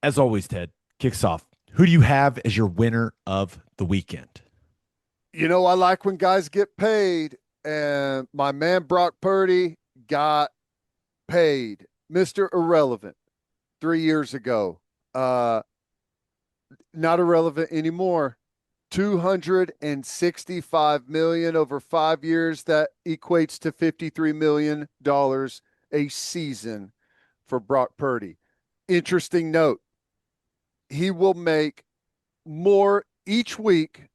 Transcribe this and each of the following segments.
As always, Ted, kicks off. Who do you have as your winner of the weekend? I like when guys get paid, and my man Brock Purdy got paid. Mr. Irrelevant 3 years ago. Uh, not irrelevant anymore. 265 million over 5 years. That equates to $53 million a season for Brock Purdy. Interesting note. He will make more each week,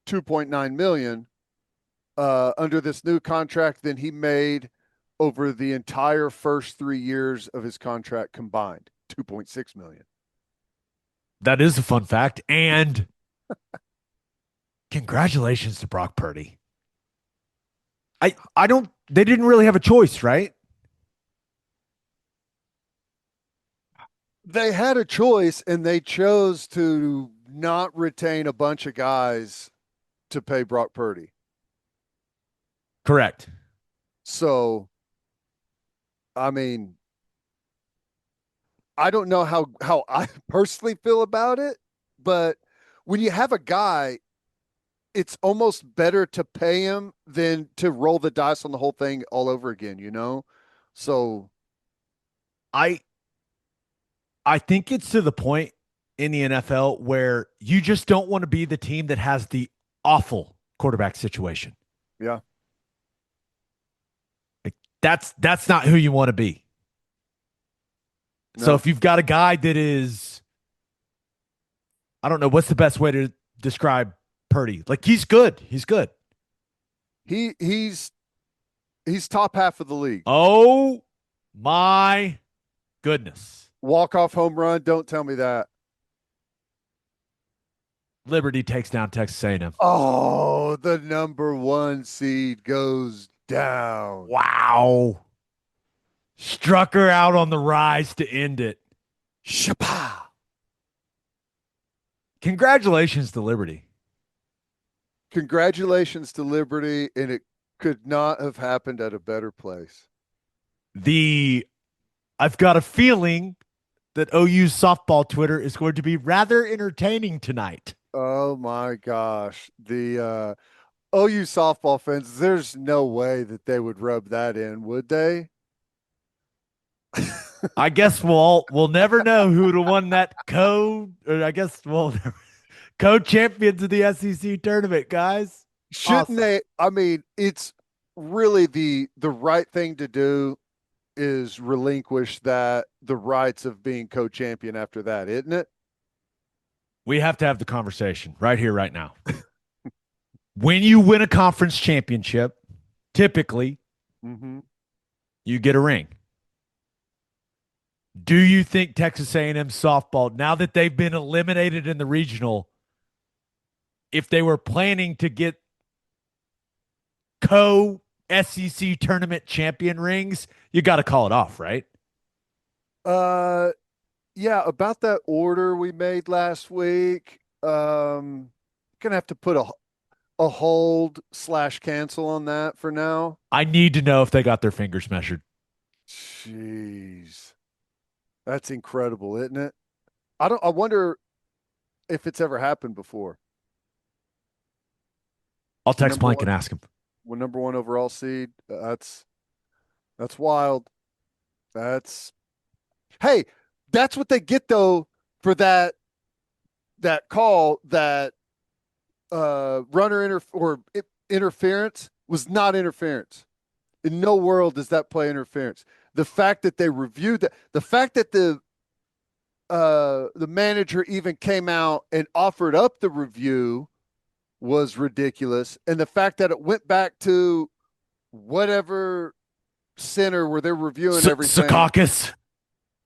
2.9 million under this new contract than he made over the entire first 3 years of his contract combined. 2.6 million. That is a fun fact. And congratulations to Brock Purdy. I don't they didn't really have a choice, right? They had a choice and they chose to not retain a bunch of guys to pay Brock Purdy. Correct. So, I mean, I don't know how I personally feel about it, but when you have a guy, it's almost better to pay him than to roll the dice on the whole thing all over again. So, I I think it's to the point in the NFL where you just don't want to be the team that has the awful quarterback situation. yeah. Like that's not who you want to be. So No. if you've got a guy that is, I don't know, what's the best way to describe Purdy? Like he's good. He's good. He's top half of the league. Oh my goodness. Walk-off home run, don't tell me that. Liberty takes down Texas A&M. Oh, the number 1 seed goes down. Wow. Struck her out on the rise to end it. Shapa. Congratulations to Liberty. Congratulations to Liberty, and it could not have happened at a better place. The I've got a feeling that OU softball Twitter is going to be rather entertaining tonight. Oh my gosh. The OU softball fans, there's no way that they would rub that in, would they? I guess we'll never know who'd have won that or I guess we'll co-champions of the SEC tournament, guys. Shouldn't Awesome. they? I mean, it's really the right thing to do is relinquish the rights of being co-champion after that, isn't it? We have to have the conversation right here, right now. When you win a conference championship, typically Mm-hmm. you get a ring. Do you think Texas A&M softball, now that they've been eliminated in the regional, if they were planning to get co SEC tournament champion rings, you got to call it off, right? Uh, yeah, about that order we made last week. Gonna have to put a hold slash cancel on that for now. I need to know if they got their fingers measured. Jeez, that's incredible, isn't it? I wonder if it's ever happened before. I'll text Number Plank one, and ask him. number one overall seed. That's wild. That's Hey, that's what they get though for that call that runner interference was not interference. In no world does that play interference. The fact that they reviewed that, the fact that the manager even came out and offered up the review was ridiculous, and the fact that it went back to whatever center where they're reviewing everything Secaucus.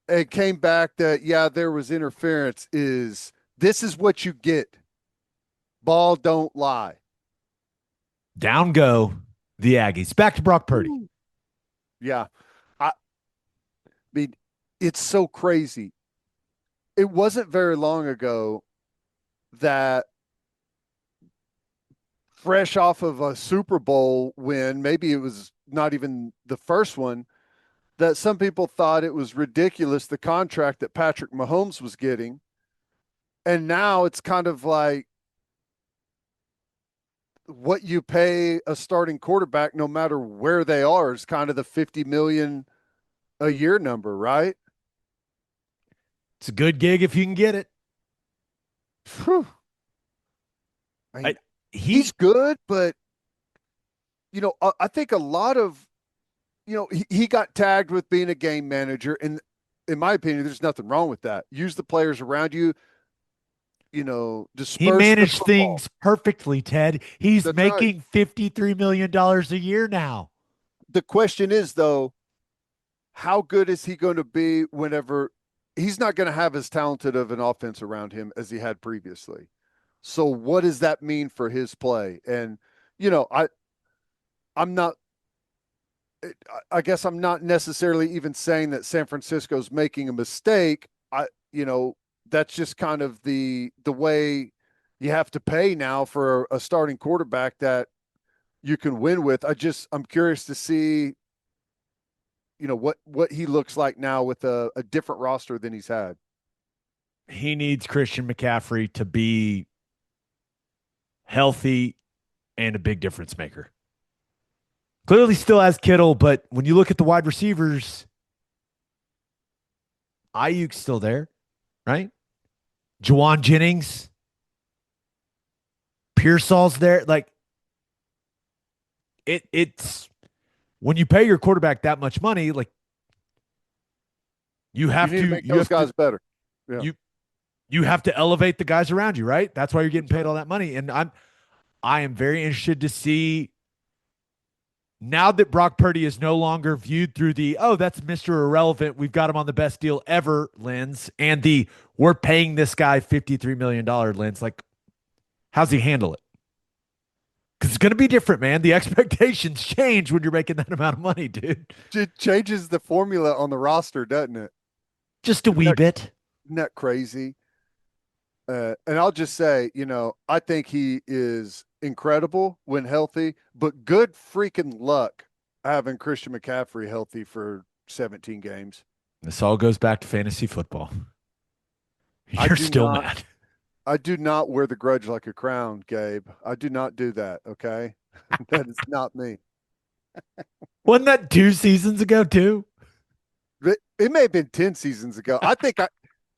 and came back that yeah there was interference is this is what you get. Ball don't lie. Down go the Aggies. Back to Brock Purdy. Yeah. I mean, it's so crazy. It wasn't very long ago that fresh off of a Super Bowl win, maybe it was not even the first one, that some people thought it was ridiculous, the contract that Patrick Mahomes was getting. And now it's kind of like what you pay a starting quarterback, no matter where they are, is kind of the 50 million a year number, right? It's a good gig if you can get it. Whew. I I, mean, he's he good, but I think a lot of he got tagged with being a game manager, and in my opinion, there's nothing wrong with that. Use the players around you, he disperse the managed football. things perfectly, Ted. He's That's right. making $53 million a year now. The question is, though, how good is he going to be whenever he's not going to have as talented of an offense around him as he had previously? So what does that mean for his play? And I'm not. I guess I'm not necessarily even saying that San Francisco's making a mistake. That's just kind of the way you have to pay now for a starting quarterback that you can win with. I'm curious to see, what he looks like now with a different roster than he's had. He needs Christian McCaffrey to be healthy and a big difference maker. Clearly still has Kittle, but when you look at the wide receivers, Ayuk's still there, right? Juwan Jennings, Pearsall's there. Like it's when you pay your quarterback that much money, like you You have need to to make those guys better. Yeah. you you have to elevate the guys around you, right? That's why you're getting paid all that money. And I am very interested to see now that Brock Purdy is no longer viewed through the, oh, that's Mr. Irrelevant, we've got him on the best deal ever lens, and the we're paying this guy $53 million lens. Like, how's he handle it? Because it's going to be different, man. The expectations change when you're making that amount of money, dude. It changes the formula on the roster, doesn't it? Just a Isn't wee that, bit. isn't that crazy? And I'll just say, I think he is incredible when healthy, but good freaking luck having Christian McCaffrey healthy for 17 games. This all goes back to fantasy football. I You're do still not, mad. I do not wear the grudge like a crown, Gabe. I do not do that. Okay. That is not me. Wasn't that 2 seasons ago, too? It may have been 10 seasons ago. I think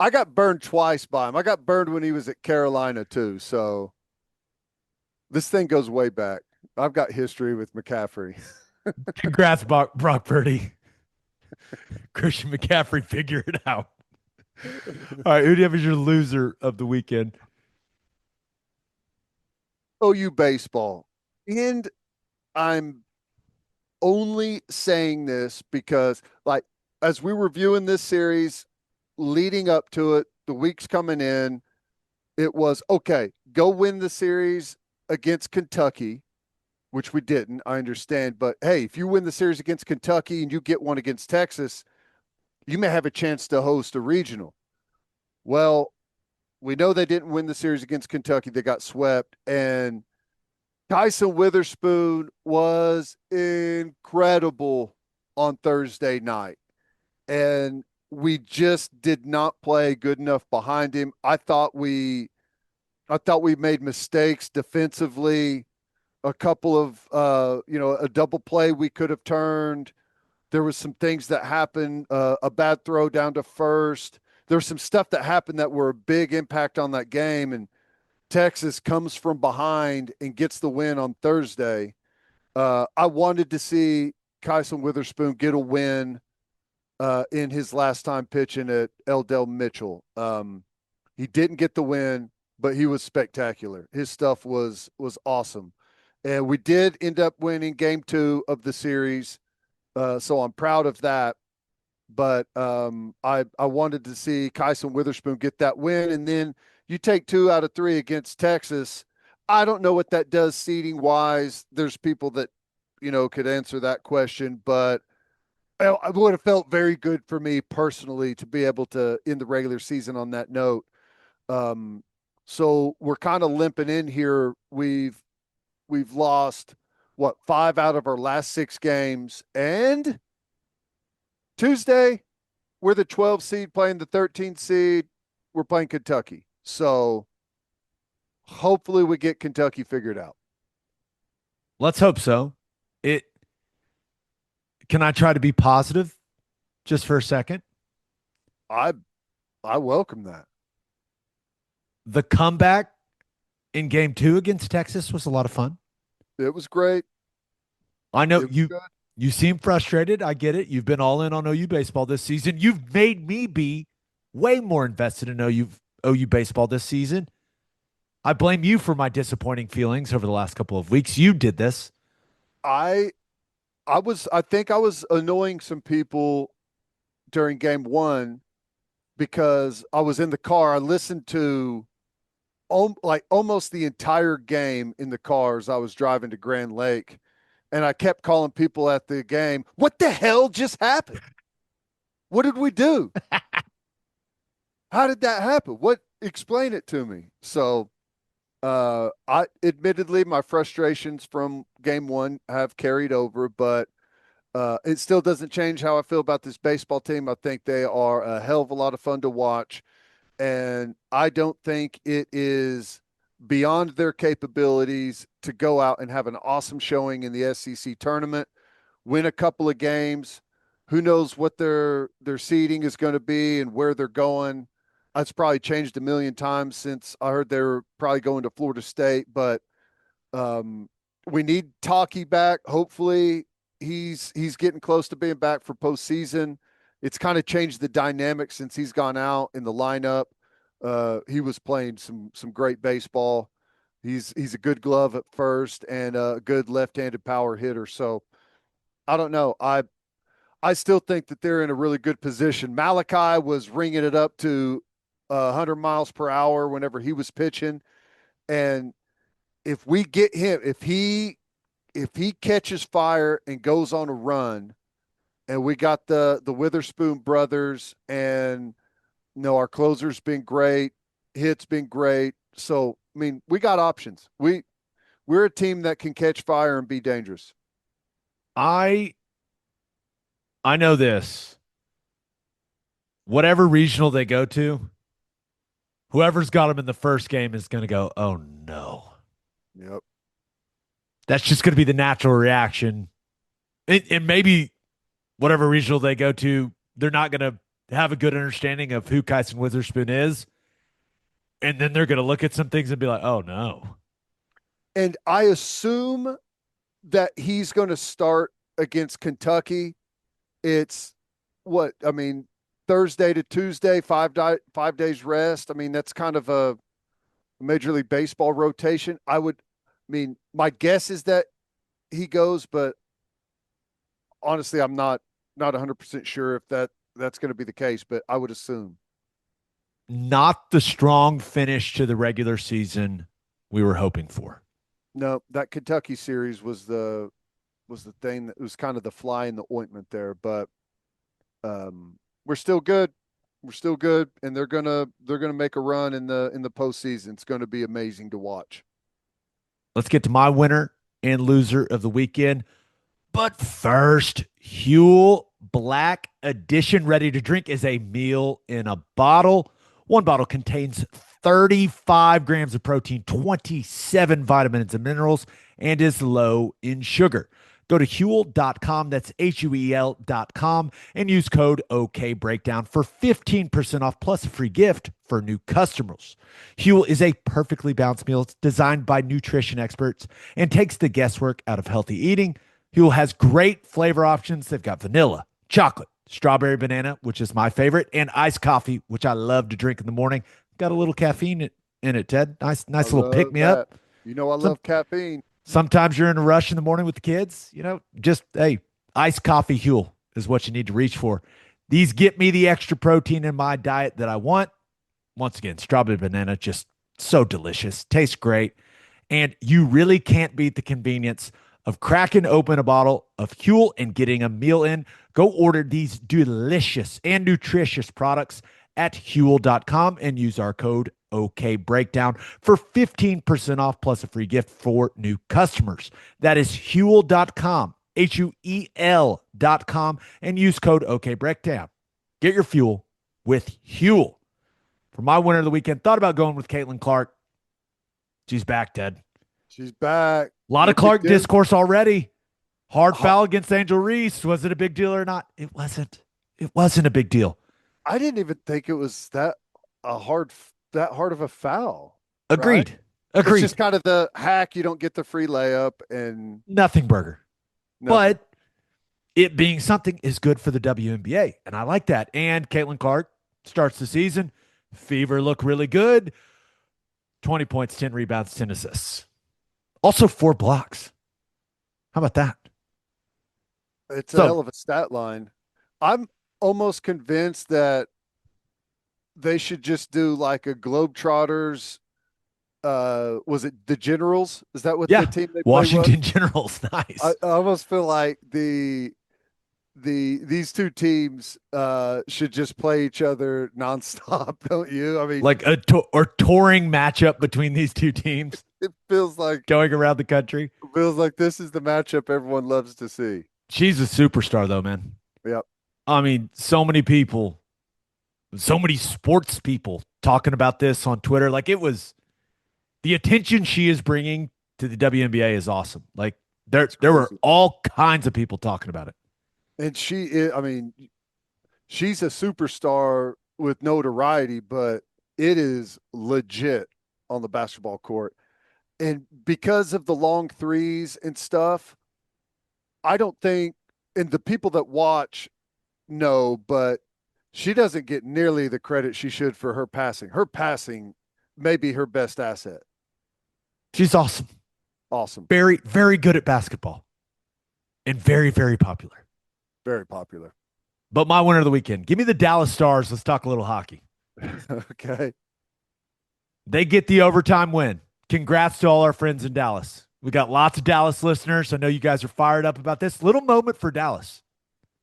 I got burned twice by him. I got burned when he was at Carolina too. So this thing goes way back. I've got history with McCaffrey. Congrats, Brock Purdy. Christian McCaffrey, figure it out. All right, who do you have as your loser of the weekend? OU baseball. And I'm only saying this because, like, as we were viewing this series leading up to it, the weeks coming in, it was okay, go win the series against Kentucky, which we didn't, I understand. But hey, if you win the series against Kentucky and you get one against Texas, you may have a chance to host a regional. Well, we know they didn't win the series against Kentucky. They got swept. And Tyson Witherspoon was incredible on Thursday night. And we just did not play good enough behind him. I thought we made mistakes defensively. A couple of a double play we could have turned. There was some things that happened, a bad throw down to first. There's some stuff that happened that were a big impact on that game, and Texas comes from behind and gets the win on Thursday. I wanted to see Kyson Witherspoon get a win in his last time pitching at L. Del Mitchell. He didn't get the win, but he was spectacular. His stuff was awesome. And we did end up winning game 2 of the series. So I'm proud of that. But I wanted to see Kyson Witherspoon get that win. And then you take 2 out of 3 against Texas. I don't know what that does seeding wise. There's people that, could answer that question. But it would have felt very good for me personally to be able to end the regular season on that note. So we're kind of limping in here. We've lost 5 out of our last 6 games, and Tuesday, we're the 12 seed playing the 13 seed. We're playing Kentucky. So hopefully we get Kentucky figured out. Let's hope so. It Can I try to be positive just for a second? I I welcome that. The comeback in game 2 against Texas was a lot of fun. It was great. I know It was you good. you seem frustrated. I get it. You've been all in on OU baseball this season. You've made me be way more invested in OU baseball this season. I blame you for my disappointing feelings over the last couple of weeks. You did this. I I think I was annoying some people during game 1 because I was in the car. I listened to like almost the entire game in the car as I was driving to Grand Lake. And I kept calling people at the game, what the hell just happened? What did we do? How did that happen? What explain it to me? So I admittedly my frustrations from game 1 have carried over, but it still doesn't change how I feel about this baseball team. I think they are a hell of a lot of fun to watch. And I don't think it is beyond their capabilities to go out and have an awesome showing in the SEC tournament, win a couple of games. Who knows what their seeding is going to be and where they're going. That's probably changed a million times since I heard they were probably going to Florida State, but we need Talkie back. Hopefully he's getting close to being back for postseason. It's kind of changed the dynamic since he's gone out in the lineup. He was playing some great baseball. He's a good glove at first and a good left-handed power hitter. So I don't know. I still think that they're in a really good position. Malachi was ringing it up to 100 miles per hour whenever he was pitching, and if we get him, if he catches fire and goes on a run, and we got the Witherspoon brothers, and our closer's been great, hits been great. So I mean, we got options. We're a team that can catch fire and be dangerous. I know this. Whatever regional they go to, whoever's got them in the first game is going to go, "Oh no." Yep. That's just going to be the natural reaction. And maybe whatever regional they go to, they're not going to have a good understanding of who Kyson Witherspoon is. And then they're going to look at some things and be like, oh, no. And I assume that he's going to start against Kentucky. It's Thursday to Tuesday, 5 days rest. I mean, that's kind of a Major League Baseball rotation. My guess is that he goes, but honestly, I'm not 100% sure if that's going to be the case, but I would assume. Not the strong finish to the regular season we were hoping for. No, that Kentucky series was the thing that was kind of the fly in the ointment there, but we're still good. We're still good, and they're gonna make a run in the postseason. It's going to be amazing to watch. Let's get to my winner and loser of the weekend. But first, Huel Black Edition ready to drink is a meal in a bottle. One bottle contains 35 grams of protein, 27 vitamins and minerals, and is low in sugar. Go to Huel.com, that's Huel.com, and use code OKBreakdown for 15% off plus a free gift for new customers. Huel is a perfectly balanced meal. It's designed by nutrition experts and takes the guesswork out of healthy eating. Huel has great flavor options. They've got vanilla, chocolate, strawberry banana, which is my favorite, and iced coffee, which I love to drink in the morning. Got a little caffeine in it, Ted. Nice little pick-me-up. I love caffeine. Sometimes you're in a rush in the morning with the kids, just, hey, iced coffee Huel is what you need to reach for. These get me the extra protein in my diet that I want. Once again, strawberry banana, just so delicious. Tastes great. And you really can't beat the convenience of cracking open a bottle of Huel and getting a meal in. Go order these delicious and nutritious products at Huel.com and use our code OKBreakdown for 15% off plus a free gift for new customers. That is Huel.com, HUEL.com, and use code okbreakdown. Get your fuel with Huel. For my winner of the weekend, thought about going with Caitlin Clark. She's back, Ted. She's back. A lot No of big Clark deal. discourse already. Hard Ho- foul against Angel Reese. Was it a big deal or not? It wasn't. It wasn't a big deal. I didn't even think it was that hard of a foul, right? Agreed. It's Agreed. just kind of the hack. You don't get the free layup and Nothing burger. nothing. But it being something is good for the WNBA. And I like that. And Caitlin Clark starts the season. Fever look really good. 20 points, 10 rebounds, 10 assists. Also 4 blocks. How about that? It's a So hell of a stat line. I'm almost convinced that they should just do like a Globetrotters. Was it the Generals? Is that what the yeah, team they play was? Washington Generals. I Nice. almost feel like these two teams should just play each other nonstop, don't you? I mean, Like a or touring matchup between these two teams it going around the country. feels like this is the matchup everyone loves to see. She's a superstar, though, man. Yep. I mean, so many people, so many sports people talking about this on Twitter. Like it was the attention she is bringing to the WNBA is awesome. Like there were Crazy. all kinds of people talking about it. And I mean, she's a superstar with notoriety, but it is legit on the basketball court. And because of the long threes and stuff, I don't think, and the people that watch know, but she doesn't get nearly the credit she should for her passing. Her passing may be her best asset. She's awesome. Awesome. Very, very good at basketball and very, very popular. Very popular. But my winner of the weekend, give me the Dallas Stars. Let's talk a little hockey. Okay. They get the overtime win. Congrats to all our friends in Dallas. We got lots of Dallas listeners. I know you guys are fired up about this. Little moment for Dallas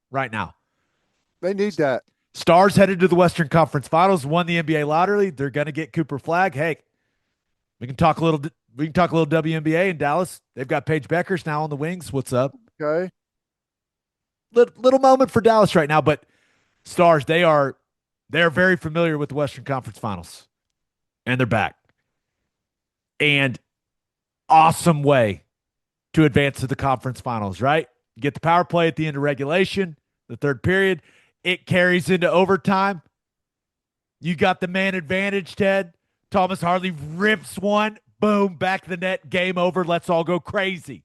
right now. They need that. Stars headed to the Western Conference Finals, won the NBA lottery. They're going to get Cooper Flag. Hey, we can talk a little. We can talk a little WNBA in Dallas. They've got Paige Beckers now on the wings. What's up? Okay. Little moment for Dallas right now, but Stars they're very familiar with the Western Conference Finals, and they're back. And awesome way to advance to the conference finals, right? You get the power play at the end of regulation, the third period. It carries into overtime. You got the man advantage, Ted. Thomas Harley rips one. Boom, back to the net. Game over. Let's all go crazy.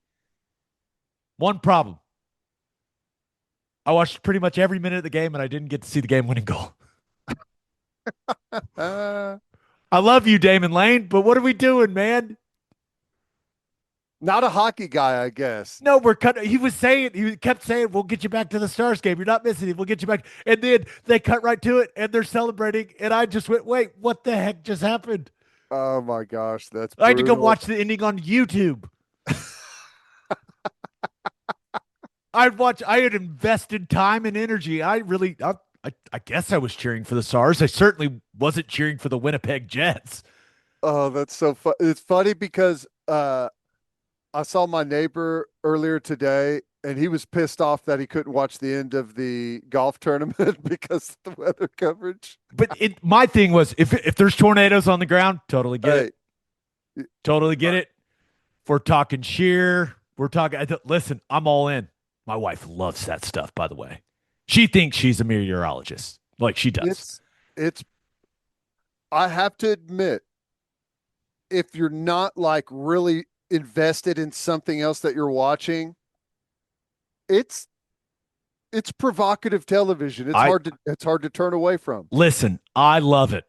One problem. I watched pretty much every minute of the game, and I didn't get to see the game-winning goal. Uh, I love you, Damon Lane, but what are we doing, man? Not a hockey guy, I guess. No, we're cut. He kept saying, we'll get you back to the Stars game. You're not missing it. We'll get you back. And then they cut right to it and they're celebrating. And I just went, wait, what the heck just happened? Oh my gosh, that's I had to go brutal. watch the ending on YouTube. I had invested time and energy. I guess I was cheering for the Stars. I certainly wasn't cheering for the Winnipeg Jets. Oh, that's so fun. It's funny because I saw my neighbor earlier today, and he was pissed off that he couldn't watch the end of the golf tournament because of the weather coverage. But my thing was, if there's tornadoes on the ground, totally get it. Hey, Totally get it. If we're talking sheer, listen, I'm all in. My wife loves that stuff, by the way. She thinks she's a meteorologist, like she does. it's I have to admit, if you're not like really invested in something else that you're watching, it's provocative television. It's hard to turn away from. Listen, I love it.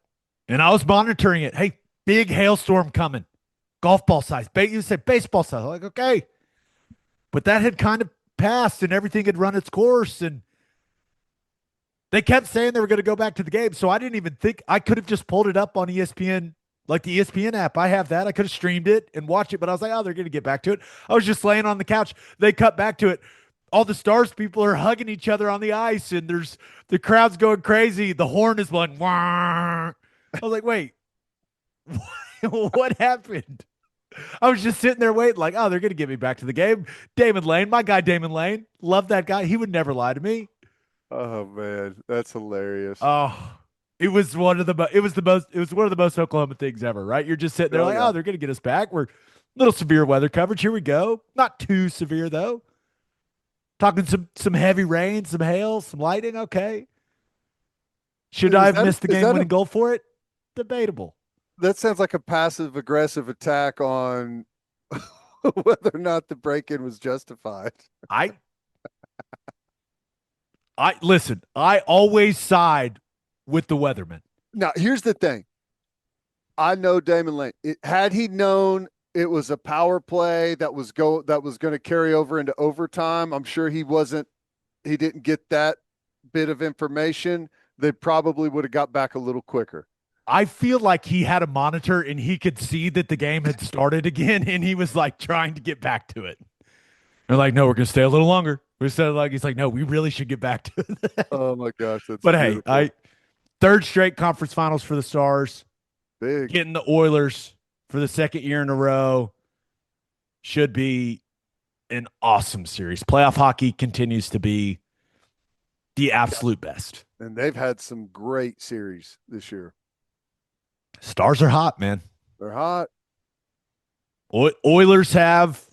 And I was monitoring it. Hey, big hailstorm coming. Golf ball size. You said baseball size. I'm like, okay. But that had kind of passed and everything had run its course. And they kept saying they were going to go back to the game. So I didn't even think I could have just pulled it up on ESPN, like the ESPN app. I have that. I could have streamed it and watched it, but I was like, oh, they're going to get back to it. I was just laying on the couch. They cut back to it. All the Stars people are hugging each other on the ice, and there's the crowd's going crazy. The horn is blowing. I was like, wait, what happened? I was just sitting there waiting, like, oh, they're gonna get me back to the game. Damon Lane, my guy, Damon Lane, love that guy. He would never lie to me. Oh man, that's hilarious. Oh, it was one of the it was the most it was one of the most Oklahoma things ever, right? You're just sitting there Oh like, yeah. oh, they're gonna get us back. We're a little severe weather coverage. Here we go. Not too severe though. Talking some heavy rain, some hail, some lightning. Okay. Should I Is have that missed the is game that winning a goal for it? Debatable. that sounds like a passive aggressive attack on whether or not the break-in was justified. I I listen, I always side with the weatherman. Now, here's the thing. I know Damon Lane. Had he known it was a power play that was going to carry over into overtime, I'm sure he didn't get that bit of information. They probably would have got back a little quicker. I feel like he had a monitor and he could see that the game had started again and he was like trying to get back to it. They're like, no, we're gonna stay a little longer. He's like, no, we really should get back to it. Oh my gosh, that's But hey, beautiful. third straight conference finals for the Stars, Big. getting the Oilers for the second year in a row should be an awesome series. Playoff hockey continues to be the absolute best. And they've had some great series this year. Stars are hot, man. They're hot. Oilers have.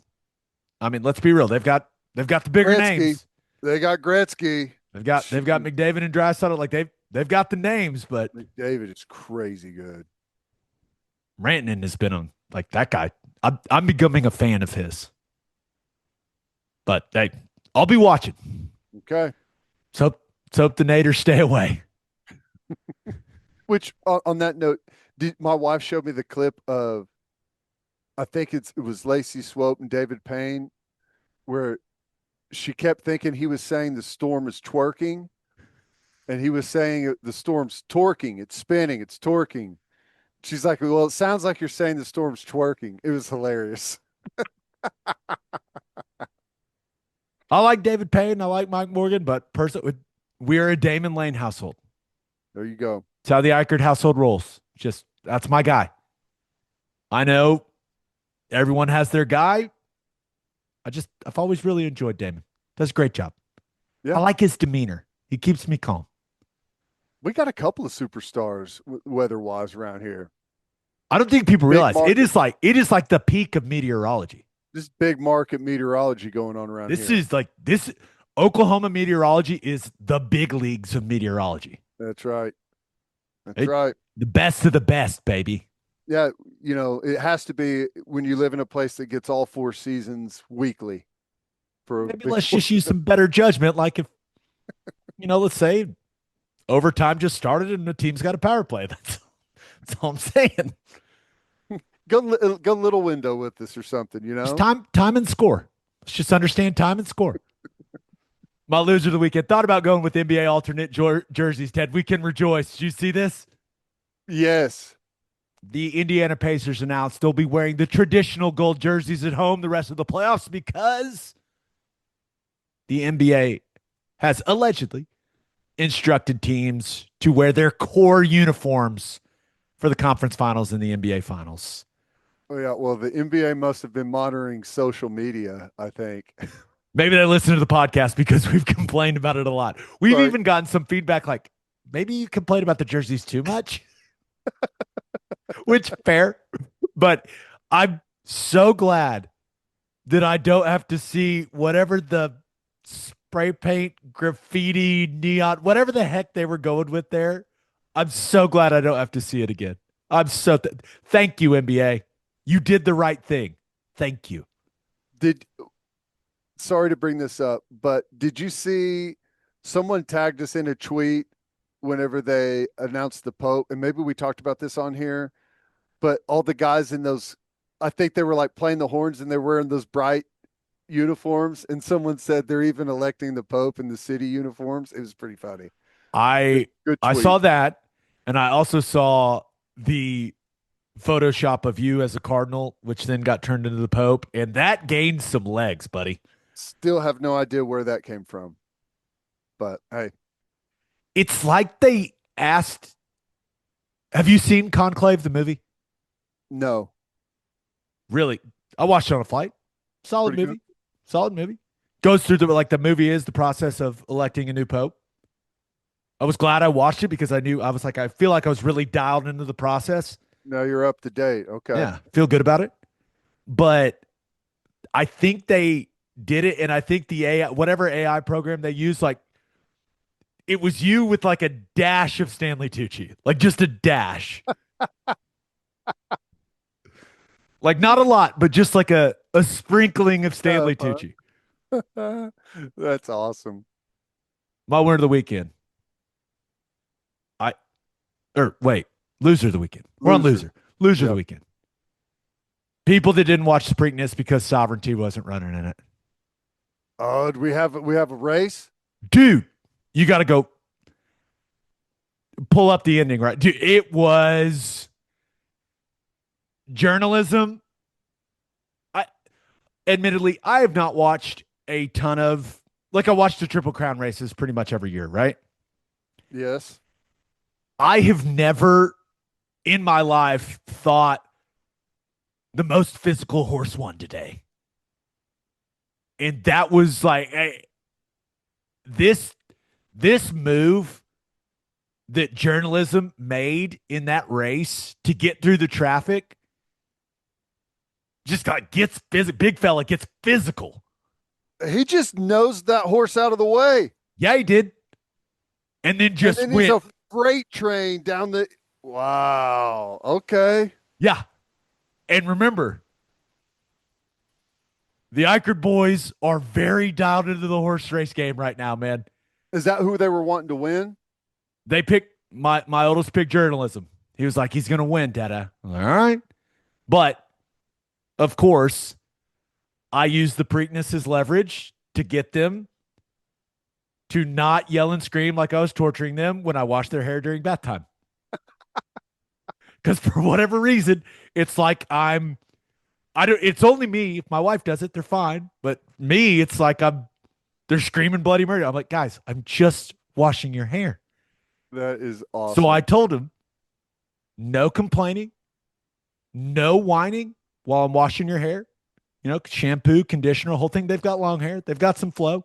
I mean, let's be real. They've got the bigger Gretzky. names. They got Gretzky. They've got McDavid and Draisaitl. Like they've got the names, but McDavid is crazy good. Rantanen has been on like that guy. I'm becoming a fan of his. But hey, I'll be watching. Okay. So hope the Naders stay away. Which on that note, my wife showed me the clip of I think it was Lacey Swope and David Payne where she kept thinking he was saying the storm is twerking and he was saying the storm's torquing, it's spinning, it's torquing. She's like, well, it sounds like you're saying the storm's twerking. It was hilarious. I like David Payne. I like Mike Morgan, but personally, we're a Damon Lane household. There you go. It's how the Ikard household rolls. Just that's my guy. I know everyone has their guy. I've always really enjoyed Damon. Does a great job. Yeah. I like his demeanor. He keeps me calm. We got a couple of superstars weather-wise around here. I don't think people realize market. it is like the peak of meteorology. This big market meteorology going on around here. This Oklahoma meteorology is the big leagues of meteorology. That's right. That's right. The best of the best, baby. Yeah, it has to be when you live in a place that gets all four seasons weekly. Maybe let's just use some better judgment. Like if, let's say overtime just started and the team's got a power play. That's all I'm saying. Go a little window with this or something, It's time and score. Let's just understand time and score. My loser of the weekend. Thought about going with NBA alternate jerseys, Ted. We can rejoice. Did you see this? Yes. The Indiana Pacers announced they'll be wearing the traditional gold jerseys at home the rest of the playoffs because the NBA has allegedly instructed teams to wear their core uniforms for the conference finals and the NBA finals. Oh, yeah. Well, the NBA must have been monitoring social media, I think. Maybe they listen to the podcast because we've complained about it a lot. We've even gotten some feedback like, maybe you complain about the jerseys too much. Which, fair. But I'm so glad that I don't have to see whatever the spray paint, graffiti, neon, whatever the heck they were going with there. I'm so glad I don't have to see it again. I'm so thank you, NBA. You did the right thing. Thank you. Sorry to bring this up, but did you see someone tagged us in a tweet whenever they announced the Pope? And maybe we talked about this on here, but all the guys in those, I think they were like playing the horns and they're wearing those bright uniforms. And someone said they're even electing the Pope in the city uniforms. It was pretty funny. I saw that. And I also saw the Photoshop of you as a cardinal, which then got turned into the Pope. And that gained some legs, buddy. Still have no idea where that came from. But hey. It's like they asked, have you seen Conclave, the movie? No. Really, I watched it on a flight. Solid Pretty good. movie. Solid movie. Goes through the movie is the process of electing a new pope. I was glad I watched it because I feel like I was really dialed into the process. Now you're up to date. Okay. Yeah, feel good about it. But I think they did it, and I think the AI, whatever AI program they used, like it was you with like a dash of Stanley Tucci, like just a dash, like not a lot, but just like a sprinkling of Stanley Uh, Tucci. that's awesome. My winner of the weekend. I or wait, loser of the weekend. We're on Loser. loser of the Yep. weekend. People that didn't watch the Preakness because Sovereignty wasn't running in it. Oh, do we have a race? Dude, you got to go pull up the ending, right? Dude, it was journalism. I admittedly, I have not watched a ton of like I watch the Triple Crown races pretty much every year, right? Yes. I have never in my life thought the most physical horse won today. And that was like this this move that journalism made in that race to get through the traffic just like gets physical. Big fella gets physical. He just nosed that horse out of the way. Yeah, he did. And then And just then he's went. a freight train down the. Wow. Okay. Yeah. And remember, the Ikard boys are very dialed into the horse race game right now, man. Is that who they were wanting to win? They picked my oldest picked journalism. He was like, he's gonna win, Dada. All right. But of course, I used the Preakness as leverage to get them to not yell and scream like I was torturing them when I washed their hair during bath time. Because for whatever reason, it's like it's only me. If my wife does it, they're fine. But me, it's like they're screaming bloody murder. I'm like, guys, I'm just washing your hair. That is So I awesome. told him, no complaining, no whining while I'm washing your hair. You know, shampoo, conditioner, whole thing. They've got long hair. They've got some flow.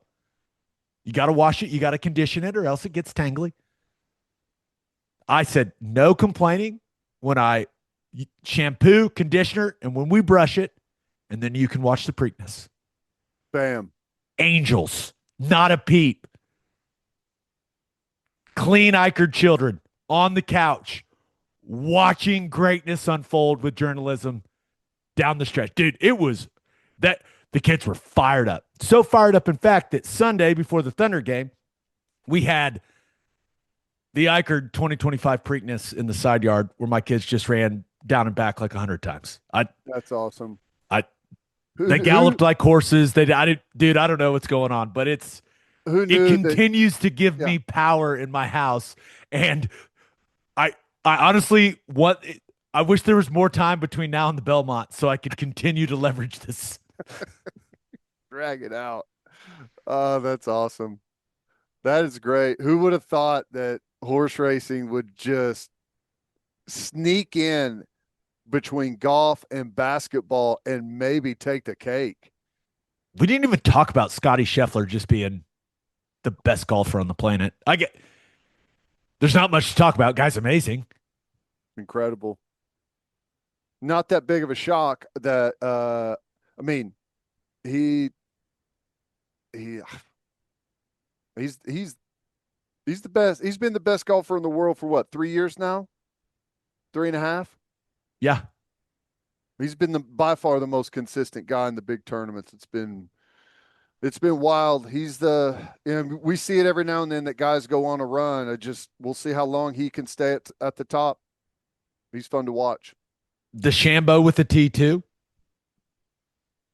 You got to wash it. You got to condition it or else it gets tangly. I said, no complaining when I shampoo, conditioner, and when we brush it, and then you can watch the Preakness. Bam. Angels, not a peep. Clean Ikard children on the couch, watching greatness unfold with journalism down the stretch. Dude, it was that the kids were fired up. So fired up, in fact, that Sunday before the Thunder game, we had the Ikard 2025 Preakness in the side yard where my kids just ran down and back like 100 times. That's awesome. I Who They who galloped like horses. Dude, I don't know what's going on, but it who knew that? continues to give Yeah. me power in my house. And I I honestly I wish there was more time between now and the Belmont so I could continue to leverage this. Drag it out. Oh, that's awesome. That is great. Who would have thought that horse racing would just sneak in between golf and basketball and maybe take the cake? We didn't even talk about Scotty Scheffler just being the best golfer on the planet. There's not much to talk about. Guy's amazing. Incredible. Not that big of a shock that I mean, he he he's the best. He's been the best golfer in the world for what, 3 years now? 3.5? Yeah. He's been by far the most consistent guy in the big tournaments. It's been wild. We see it every now and then that guys go on a run. We'll see how long he can stay at the top. He's fun to watch. The Shambo with the T2.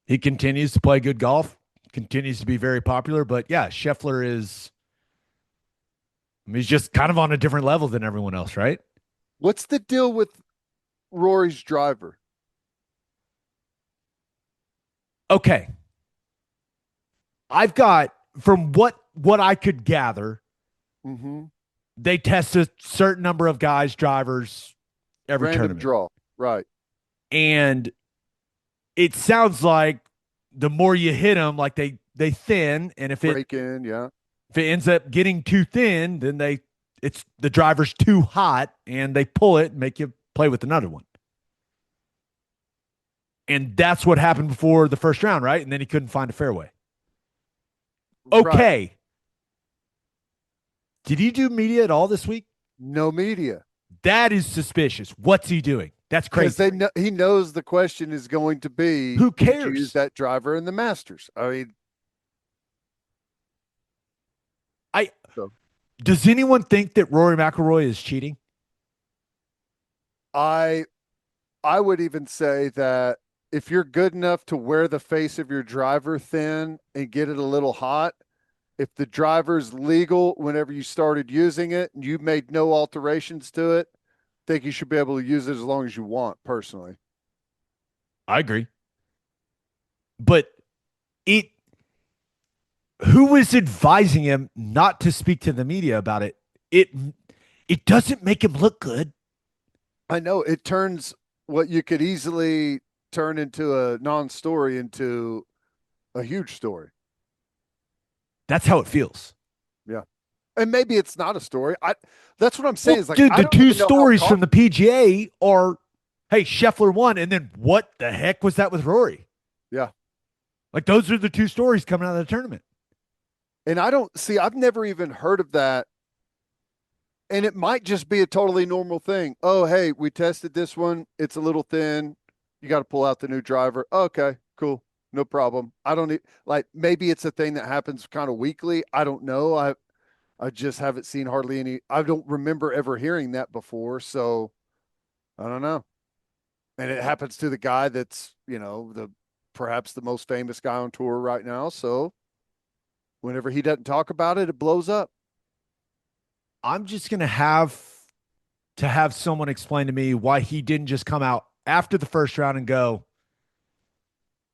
He continues to play good golf, continues to be very popular. But yeah, Scheffler he's just kind of on a different level than everyone else, right? What's the deal with Rory's driver? Okay. I've got from what I could gather, Mm-hmm. they test a certain number of guys, drivers every Random tournament. draw. Right. And it sounds like the more you hit them, like they thin, and Break in, yeah. if it ends up getting too thin, then it's the driver's too hot, and they pull it and make you play with another one. And that's what happened before the first round, right? And then he couldn't find a fairway. Right. Okay. Did he do media at all this week? No media. That is suspicious. What's he doing? That's Because crazy. he knows the question is going to be, Who did you use cares? that driver in the Masters? I mean, I so Does anyone think that Rory McIlroy is cheating? I I would even say that if you're good enough to wear the face of your driver thin and get it a little hot, if the driver's legal whenever you started using it and you made no alterations to it, I think you should be able to use it as long as you want, personally. I agree. But it who was advising him not to speak to the media about it? It doesn't make him look good. I know it turns what you could easily turn into a non-story into a huge story. That's how it feels. Yeah. And maybe it's not a story. That's what I'm saying. Well, Is like, dude, I the don't two even know how stories from the PGA are, hey, Scheffler won, and then what the heck was that with Rory? Yeah. Like those are the two stories coming out of the tournament. And I don't see, I've never even heard of that. And it might just be a totally normal thing. Oh, hey, we tested this one. It's a little thin. You got to pull out the new driver. Okay, cool. No problem. I don't need, like, maybe it's a thing that happens kind of weekly. I don't know. I just haven't seen hardly any. I don't remember ever hearing that before. So I don't know. And it happens to the guy that's, perhaps the most famous guy on tour right now. So whenever he doesn't talk about it, it blows up. I'm just gonna have someone explain to me why he didn't just come out after the first round and go,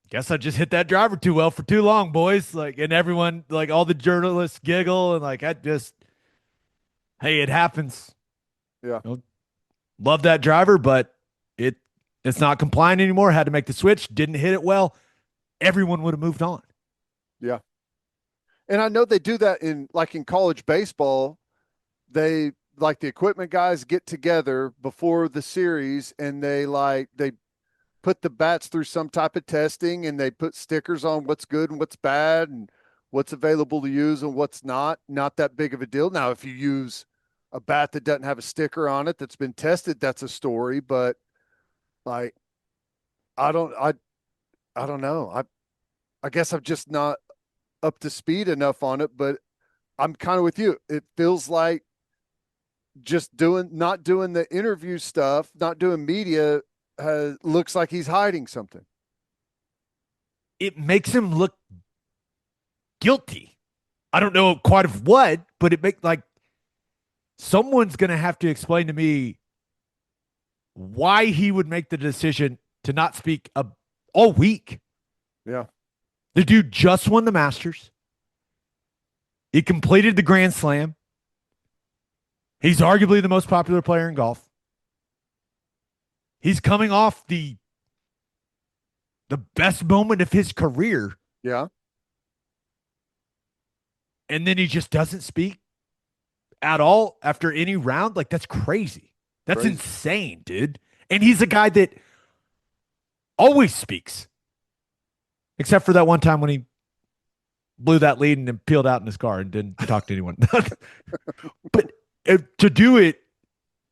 guess I just hit that driver too well for too long, boys. Like, and everyone, like all the journalists giggle and like, hey, it happens. Yeah. You know, love that driver, but it it's not compliant anymore. Had to make the switch. Didn't hit it well. Everyone would have moved on. Yeah. And I know they do that in college baseball. They like the equipment guys get together before the series and they put the bats through some type of testing and they put stickers on what's good and what's bad and what's available to use and what's not. Not that big of a deal. Now, if you use a bat that doesn't have a sticker on it that's been tested, that's a story. But like, I don't, I, I don't know. I guess I'm just not up to speed enough on it. But I'm kind of with you. It feels like just not doing the interview stuff, not doing media, looks like he's hiding something. It makes him look guilty. I don't know quite of what, but it make like someone's gonna have to explain to me why he would make the decision to not speak all week. Yeah. The dude just won the Masters. He completed the Grand Slam. He's arguably the most popular player in golf. He's coming off the best moment of his career. Yeah. And then he just doesn't speak at all after any round. Like, that's crazy. That's insane, dude. And he's a guy that always speaks. Except for that one time when he blew that lead and then peeled out in his car and didn't talk to anyone. But to do it,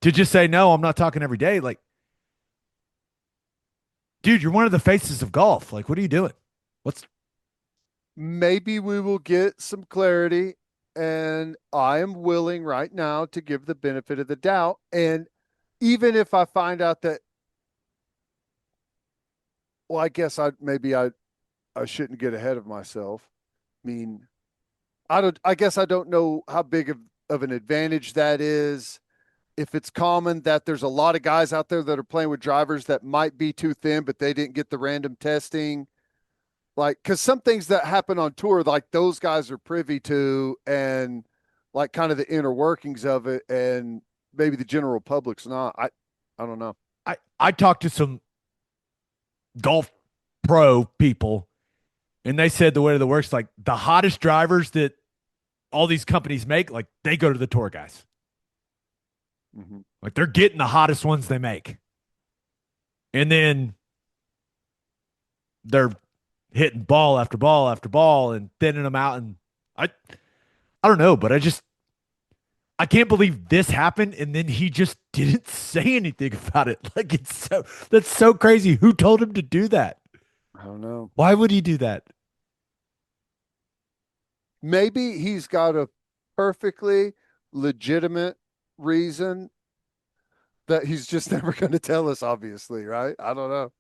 to just say, no, I'm not talking every day. Like, dude, you're one of the faces of golf. Like, what are you doing? Maybe we will get some clarity. And I am willing right now to give the benefit of the doubt. And even if I find out that, well, I guess I shouldn't get ahead of myself. I mean, I guess I don't know how big of an advantage that is. If it's common that there's a lot of guys out there that are playing with drivers that might be too thin, but they didn't get the random testing. Like, because some things that happen on tour, like those guys are privy to, and like kind of the inner workings of it, and maybe the general public's not. I don't know. I talked to some golf pro people, and they said the way that works, like the hottest drivers that all these companies make, like they go to the tour guys. Mm-hmm. Like they're getting the hottest ones they make. And then they're hitting ball after ball after ball and thinning them out. And I don't know, but I can't believe this happened. And then he just didn't say anything about it. Like that's so crazy. Who told him to do that? I don't know. Why would he do that? Maybe he's got a perfectly legitimate reason that he's just never going to tell us, obviously, right? I don't know.